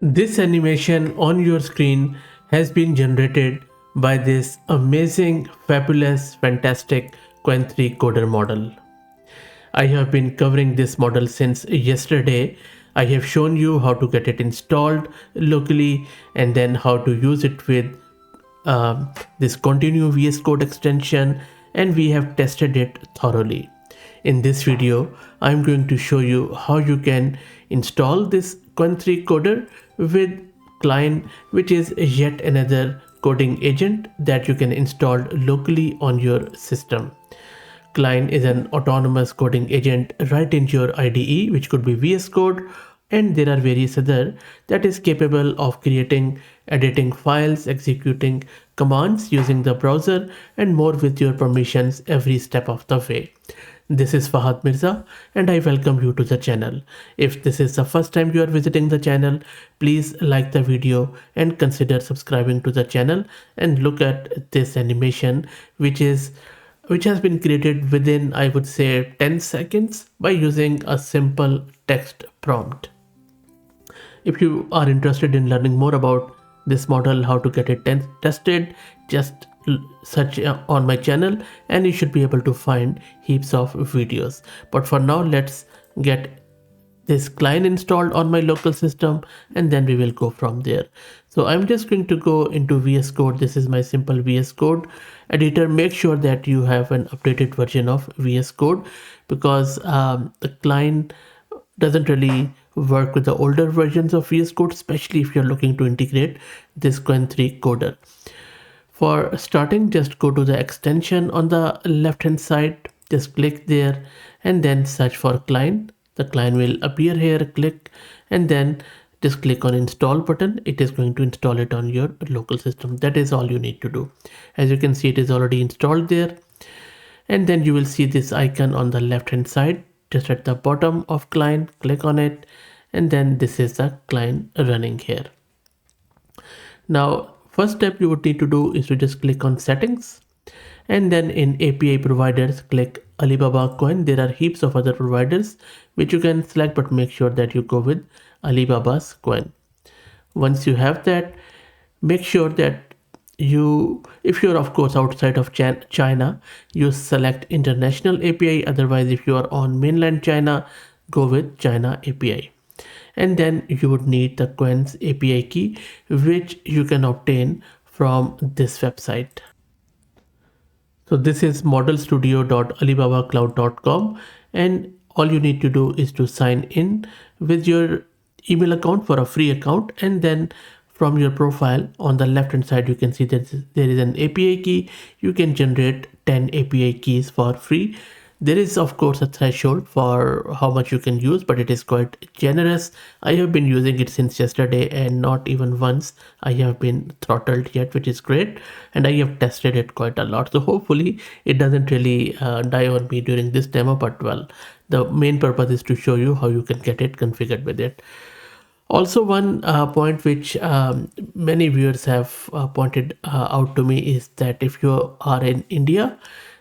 This animation on your screen has been generated by this amazing, fabulous, fantastic Qwen3-Coder model. I have been covering this model since yesterday. I have shown you how to get it installed locally and then how to use it with this continue VS Code extension, and we have tested it thoroughly. In this video, I'm going to show you how you can install this Qwen3-Coder with Cline, which is yet another coding agent that you can install locally on your system. Cline is an autonomous coding agent right into your IDE, which could be VS Code, and there are various other that is capable of creating, editing files, executing commands using the browser, and more with your permissions every step of the way. This is Fahad Mirza and I welcome you to the channel. If this is the first time you are visiting the channel, please like the video and consider subscribing to the channel and look at this animation which has been created within, I would say, 10 seconds by using a simple text prompt. If you are interested in learning more about this model, how to get it tested, just search on my channel and you should be able to find heaps of videos. But for now, let's get this Cline installed on my local system and then we will go from there. So I'm just going to go into VS Code. This is my simple VS Code editor. Make sure that you have an updated version of VS Code because the Cline doesn't really work with the older versions of VS Code, especially if you're looking to integrate this Qwen3-Coder. For starting, just go to the extension on the left hand side, just click there and then search for Cline. The Cline will appear here, click and then just click on install button. It is going to install it on your local system. That is all you need to do. As you can see, it is already installed there. And then you will see this icon on the left hand side, just at the bottom of Cline, click on it. And then this is the Cline running here. Now, first step you would need to do is to just click on settings. And then in API providers, click Alibaba Qwen. There are heaps of other providers which you can select, but make sure that you go with Alibaba's Qwen. Once you have that, make sure that if you're of course outside of China, you select international API. Otherwise, if you are on mainland China, go with China API. And then you would need the Qwen's API key, which you can obtain from this website. So this is modelstudio.alibabacloud.com, and all you need to do is to sign in with your email account for a free account, and then from your profile on the left hand side you can see that there is an API key. You can generate 10 API keys for free. There is of course a threshold for how much you can use, but it is quite generous. I have been using it since yesterday and not even once I have been throttled yet, which is great. And I have tested it quite a lot. So hopefully it doesn't really die on me during this demo, but well, the main purpose is to show you how you can get it configured with it. Also, one point which many viewers have pointed out to me is that if you are in India,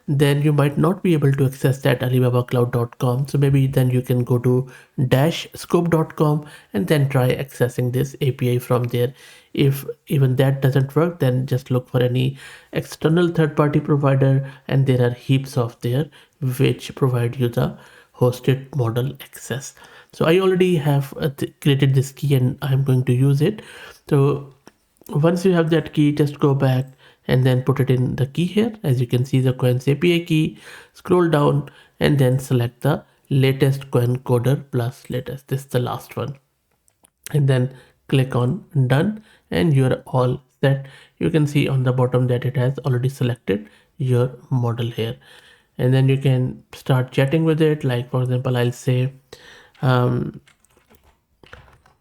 then you might not be able to access that alibabacloud.com. So maybe then you can go to -scope.com and then try accessing this API from there. If even that doesn't work, then just look for any external third-party provider, and there are heaps of there which provide you the hosted model access. So I already have created this key and I'm going to use it. So once you have that key, just go back and then put it in the key here. As you can see, the Qwen's API key, scroll down and then select the latest Qwen-Coder plus latest. This is the last one. And then click on done and you're all set. You can see on the bottom that it has already selected your model here. And then you can start chatting with it. Like for example, I'll say,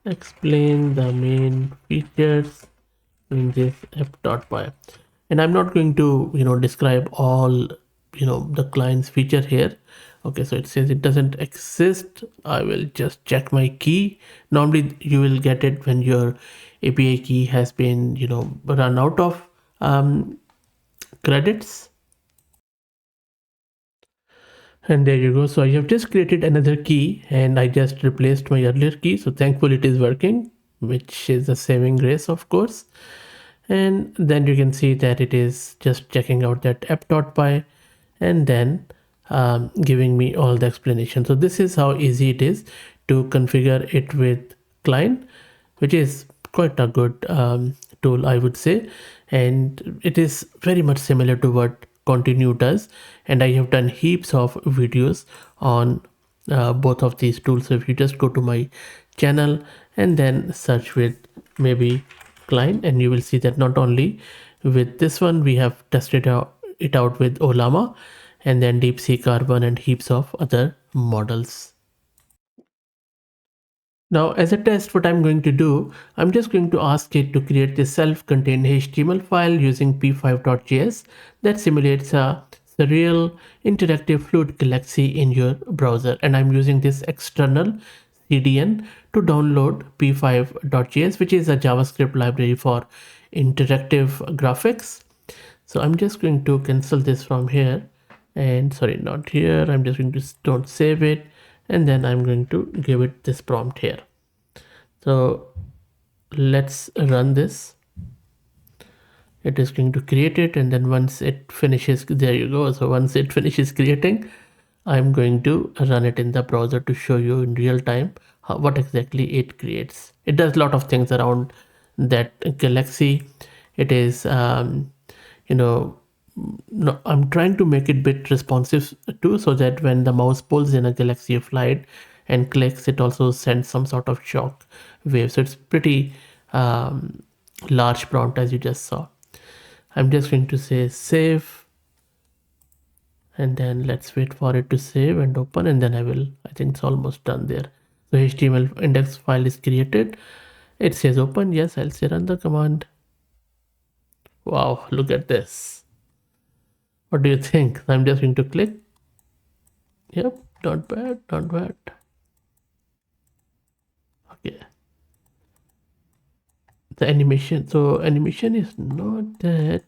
explain the main features in this app.py. And I'm not going to, describe all, the Cline's feature here. Okay, so it says it doesn't exist. I will just check my key. Normally you will get it when your API key has been, run out of credits. And there you go. So I have just created another key and I just replaced my earlier key. So thankfully it is working. which is the saving grace, of course. And then you can see that it is just checking out that app.py and then giving me all the explanation. So this is how easy it is to configure it with Cline, which is quite a good tool, I would say. And it is very much similar to what Continue does. And I have done heaps of videos on both of these tools. So if you just go to my channel and then search with maybe Cline, and you will see that not only with this one, we have tested it out with Olama and then DeepSeek Carbon and heaps of other models. Now, as a test, what I'm going to do, I'm just going to ask it to create this self-contained HTML file using p5.js that simulates a surreal interactive fluid galaxy in your browser. And I'm using this external CDN to download p5.js, which is a JavaScript library for interactive graphics. So I'm just going to cancel this from here, and sorry, not here. I'm just going to don't save it, and then I'm going to give it this prompt here. So let's run this. It is going to create it, and then once it finishes, there you go. So once it finishes creating, I'm going to run it in the browser to show you in real time what exactly it creates. It does a lot of things around that galaxy. It is you know, no, I'm trying to make it bit responsive too, so that when the mouse pulls in a galaxy of light and clicks, it also sends some sort of shock wave. So it's pretty large prompt, as you just saw. I'm just going to say save, and then let's wait for it to save and open, and then I think it's almost done there. So HTML index file is created. It says open. Yes, I'll say run the command. Wow, look at this. What do you think? I'm just going to click. Yep, not bad, not bad. Okay. The animation. So animation is not that.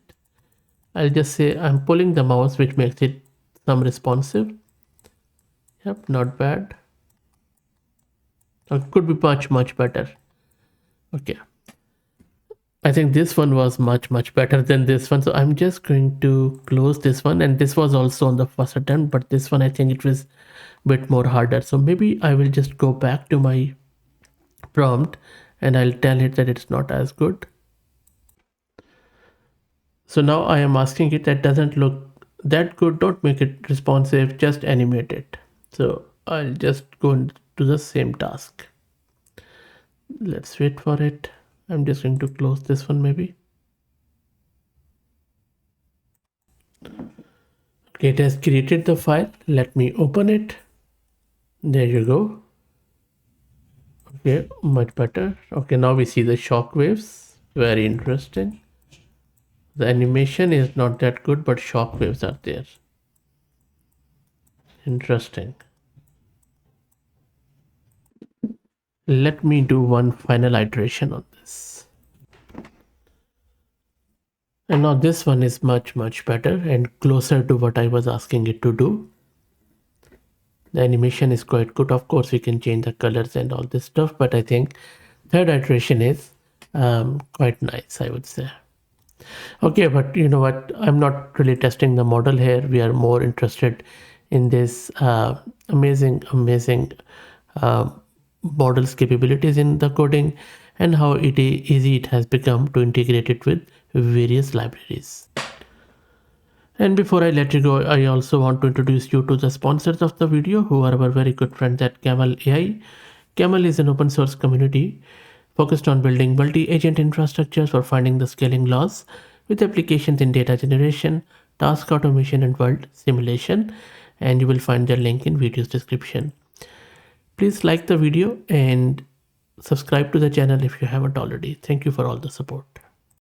I'll just say I'm pulling the mouse, which makes it some responsive. Yep, not bad. It could be much better. Okay. I think this one was much better than this one. So I'm just going to close this one. And this was also on the first attempt, but this one, I think it was a bit more harder. So maybe I will just go back to my prompt and I'll tell it that it's not as good. So now I am asking it that doesn't look that good. Don't make it responsive, just animate it. So I'll just go into the same task. Let's wait for it. I'm just going to close this one maybe. Okay, it has created the file. Let me open it. There you go. Okay, much better. Okay, now we see the shock waves. Very interesting. The animation is not that good, but shock waves are there. Interesting. Let me do one final iteration on this. And now this one is much better and closer to what I was asking it to do. The animation is quite good. Of course, we can change the colors and all this stuff, but I think third iteration is quite nice, I would say. Okay, but you know what? I'm not really testing the model here. We are more interested in this amazing model's capabilities in the coding and how easy it has become to integrate it with various libraries. And before I let you go, I also want to introduce you to the sponsors of the video, who are our very good friends at Camel AI. Camel is an open source community focused on building multi-agent infrastructures for finding the scaling laws with applications in data generation, task automation, and world simulation. And you will find their link in video's description. Please like the video and subscribe to the channel if you haven't already. Thank you for all the support.